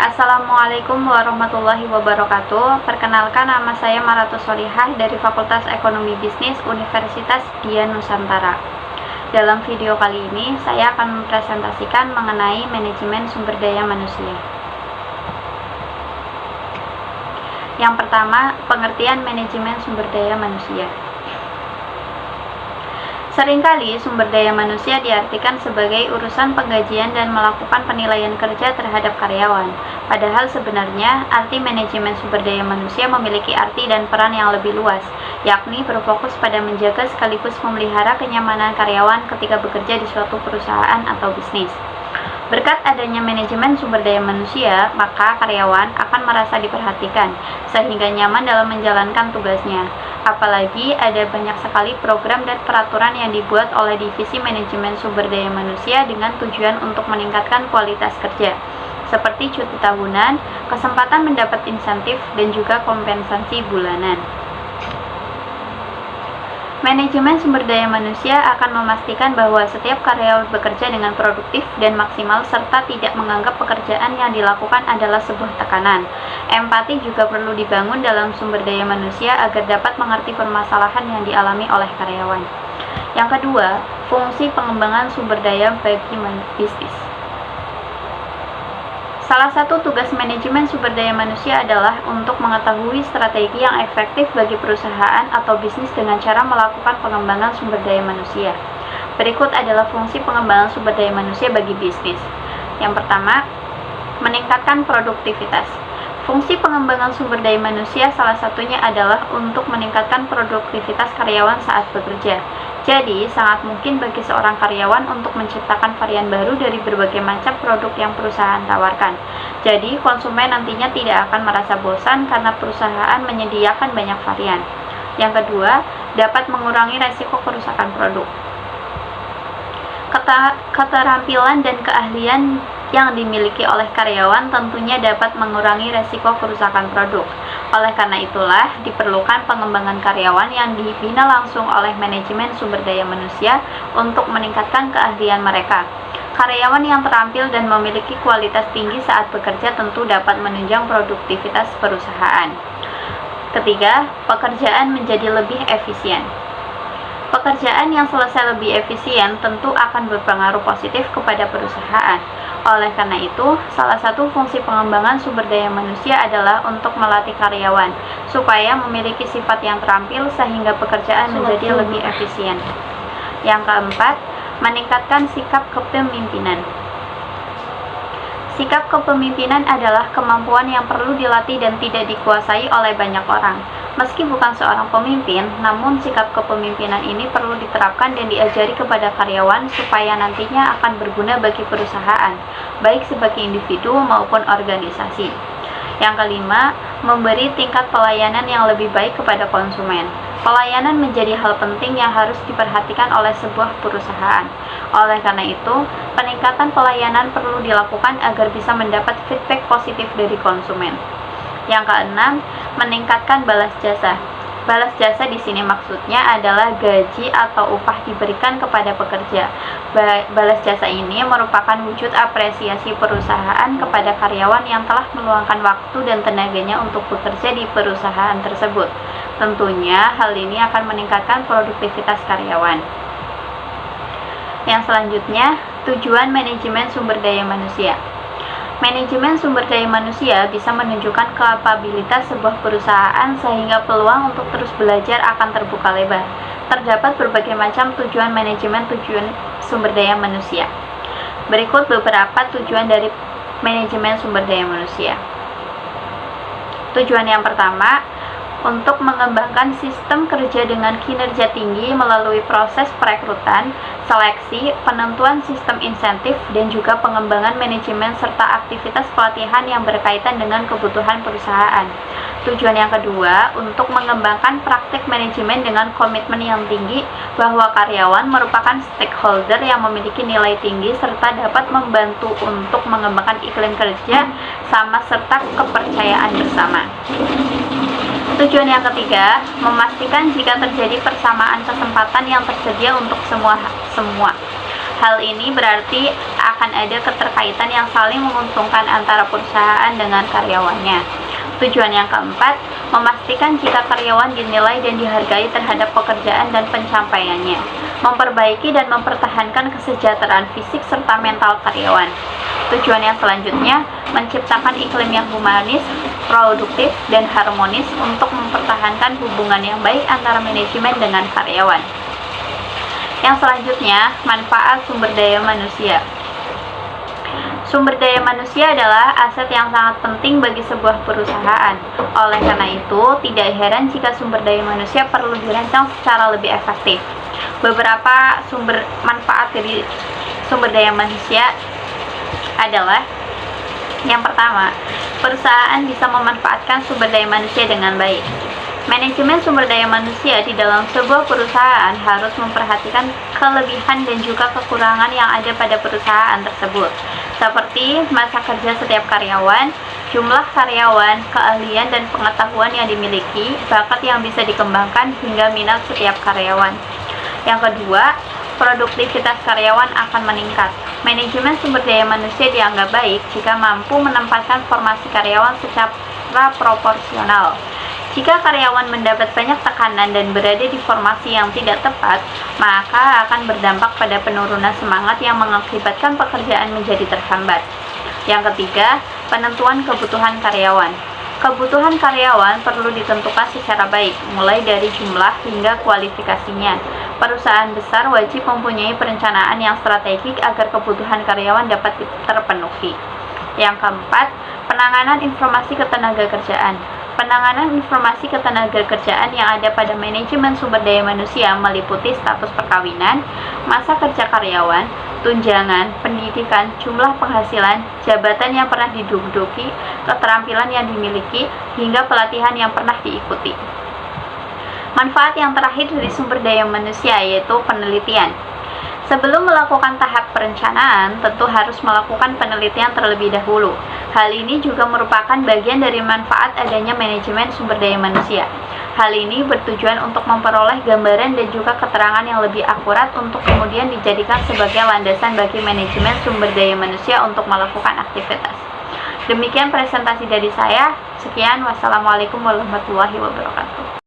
Assalamualaikum warahmatullahi wabarakatuh. Perkenalkan, nama saya Maratus Solihah dari Fakultas Ekonomi Bisnis Universitas Dian Nusantara. Dalam video kali ini, saya akan mempresentasikan mengenai manajemen sumber daya manusia. Yang pertama, pengertian manajemen sumber daya manusia. Seringkali sumber daya manusia diartikan sebagai urusan penggajian dan melakukan penilaian kerja terhadap karyawan. Padahal sebenarnya arti manajemen sumber daya manusia memiliki arti dan peran yang lebih luas, yakni berfokus pada menjaga sekaligus memelihara kenyamanan karyawan ketika bekerja di suatu perusahaan atau bisnis. Berkat adanya manajemen sumber daya manusia, maka karyawan akan merasa diperhatikan, sehingga nyaman dalam menjalankan tugasnya. Apalagi ada banyak sekali program dan peraturan yang dibuat oleh Divisi Manajemen Sumber Daya Manusia dengan tujuan untuk meningkatkan kualitas kerja, seperti cuti tahunan, kesempatan mendapat insentif, dan juga kompensasi bulanan. Manajemen sumber daya manusia akan memastikan bahwa setiap karyawan bekerja dengan produktif dan maksimal serta tidak menganggap pekerjaan yang dilakukan adalah sebuah tekanan. Empati juga perlu dibangun dalam sumber daya manusia agar dapat mengerti permasalahan yang dialami oleh karyawan. Yang kedua, fungsi pengembangan sumber daya bagi bisnis. Salah satu tugas manajemen sumber daya manusia adalah untuk mengetahui strategi yang efektif bagi perusahaan atau bisnis dengan cara melakukan pengembangan sumber daya manusia. Berikut adalah fungsi pengembangan sumber daya manusia bagi bisnis. Yang pertama, meningkatkan produktivitas. Fungsi pengembangan sumber daya manusia salah satunya adalah untuk meningkatkan produktivitas karyawan saat bekerja. Jadi, sangat mungkin bagi seorang karyawan untuk menciptakan varian baru dari berbagai macam produk yang perusahaan tawarkan. Jadi, konsumen nantinya tidak akan merasa bosan karena perusahaan menyediakan banyak varian. Yang kedua, dapat mengurangi resiko kerusakan produk. Keterampilan dan keahlian yang dimiliki oleh karyawan tentunya dapat mengurangi resiko kerusakan produk. Oleh karena itulah, diperlukan pengembangan karyawan yang dibina langsung oleh manajemen sumber daya manusia untuk meningkatkan keahlian mereka. Karyawan yang terampil dan memiliki kualitas tinggi saat bekerja tentu dapat menunjang produktivitas perusahaan. Ketiga, pekerjaan menjadi lebih efisien. Pekerjaan yang selesai lebih efisien tentu akan berpengaruh positif kepada perusahaan. Oleh karena itu, salah satu fungsi pengembangan sumber daya manusia adalah untuk melatih karyawan, supaya memiliki sifat yang terampil sehingga pekerjaan menjadi lebih efisien. Yang keempat, meningkatkan sikap kepemimpinan. Sikap kepemimpinan adalah kemampuan yang perlu dilatih dan tidak dikuasai oleh banyak orang. Meski bukan seorang pemimpin, namun sikap kepemimpinan ini perlu diterapkan dan diajari kepada karyawan supaya nantinya akan berguna bagi perusahaan, baik sebagai individu maupun organisasi. Yang kelima, memberi tingkat pelayanan yang lebih baik kepada konsumen. Pelayanan menjadi hal penting yang harus diperhatikan oleh sebuah perusahaan. Oleh karena itu, peningkatan pelayanan perlu dilakukan agar bisa mendapat feedback positif dari konsumen. Yang keenam, meningkatkan balas jasa. Balas jasa di sini maksudnya adalah gaji atau upah diberikan kepada pekerja. Balas jasa ini merupakan wujud apresiasi perusahaan kepada karyawan yang telah meluangkan waktu dan tenaganya untuk bekerja di perusahaan tersebut. Tentunya hal ini akan meningkatkan produktivitas karyawan. Yang selanjutnya, tujuan manajemen sumber daya manusia. Manajemen sumber daya manusia bisa menunjukkan kapabilitas sebuah perusahaan sehingga peluang untuk terus belajar akan terbuka lebar. Terdapat berbagai macam tujuan manajemen sumber daya manusia. Berikut beberapa tujuan dari manajemen sumber daya manusia. Tujuan yang pertama, untuk mengembangkan sistem kerja dengan kinerja tinggi melalui proses perekrutan, seleksi, penentuan sistem insentif, dan juga pengembangan manajemen serta aktivitas pelatihan yang berkaitan dengan kebutuhan perusahaan. Tujuan yang kedua, untuk mengembangkan praktik manajemen dengan komitmen yang tinggi bahwa karyawan merupakan stakeholder yang memiliki nilai tinggi serta dapat membantu untuk mengembangkan iklim kerja sama serta kepercayaan bersama. Tujuan yang ketiga, memastikan jika terjadi persamaan kesempatan yang tersedia untuk semua. Hal ini berarti akan ada keterkaitan yang saling menguntungkan antara perusahaan dengan karyawannya. Tujuan yang keempat, memastikan jika karyawan dinilai dan dihargai terhadap pekerjaan dan pencapaiannya. Memperbaiki dan mempertahankan kesejahteraan fisik serta mental karyawan. Tujuan yang selanjutnya, menciptakan iklim yang humanis, produktif, dan harmonis untuk mempertahankan hubungan yang baik antara manajemen dengan karyawan. Yang selanjutnya, manfaat sumber daya manusia. Sumber daya manusia adalah aset yang sangat penting bagi sebuah perusahaan. Oleh karena itu, tidak heran jika sumber daya manusia perlu dirancang secara lebih efektif. Beberapa sumber manfaat dari sumber daya manusia adalah: yang pertama, perusahaan bisa memanfaatkan sumber daya manusia dengan baik. Manajemen sumber daya manusia di dalam sebuah perusahaan harus memperhatikan kelebihan dan juga kekurangan yang ada pada perusahaan tersebut, seperti masa kerja setiap karyawan, jumlah karyawan, keahlian dan pengetahuan yang dimiliki, bakat yang bisa dikembangkan, hingga minat setiap karyawan. Yang kedua, produktivitas karyawan akan meningkat. Manajemen sumber daya manusia dianggap baik jika mampu menempatkan formasi karyawan secara proporsional. Jika karyawan mendapat banyak tekanan dan berada di formasi yang tidak tepat, maka akan berdampak pada penurunan semangat yang mengakibatkan pekerjaan menjadi terhambat. Yang ketiga, penentuan kebutuhan karyawan. Kebutuhan karyawan perlu ditentukan secara baik, mulai dari jumlah hingga kualifikasinya. Perusahaan besar wajib mempunyai perencanaan yang strategik agar kebutuhan karyawan dapat terpenuhi. Yang keempat, penanganan informasi ketenagakerjaan. Penanganan informasi ketenagakerjaan yang ada pada manajemen sumber daya manusia meliputi status perkawinan, masa kerja karyawan, tunjangan, pendidikan, jumlah penghasilan, jabatan yang pernah diduduki, keterampilan yang dimiliki, hingga pelatihan yang pernah diikuti. Manfaat yang terakhir dari sumber daya manusia yaitu penelitian. Sebelum melakukan tahap perencanaan, tentu harus melakukan penelitian terlebih dahulu. Hal ini juga merupakan bagian dari manfaat adanya manajemen sumber daya manusia. Hal ini bertujuan untuk memperoleh gambaran dan juga keterangan yang lebih akurat untuk kemudian dijadikan sebagai landasan bagi manajemen sumber daya manusia untuk melakukan aktivitas. Demikian presentasi dari saya. Sekian, wassalamualaikum warahmatullahi wabarakatuh.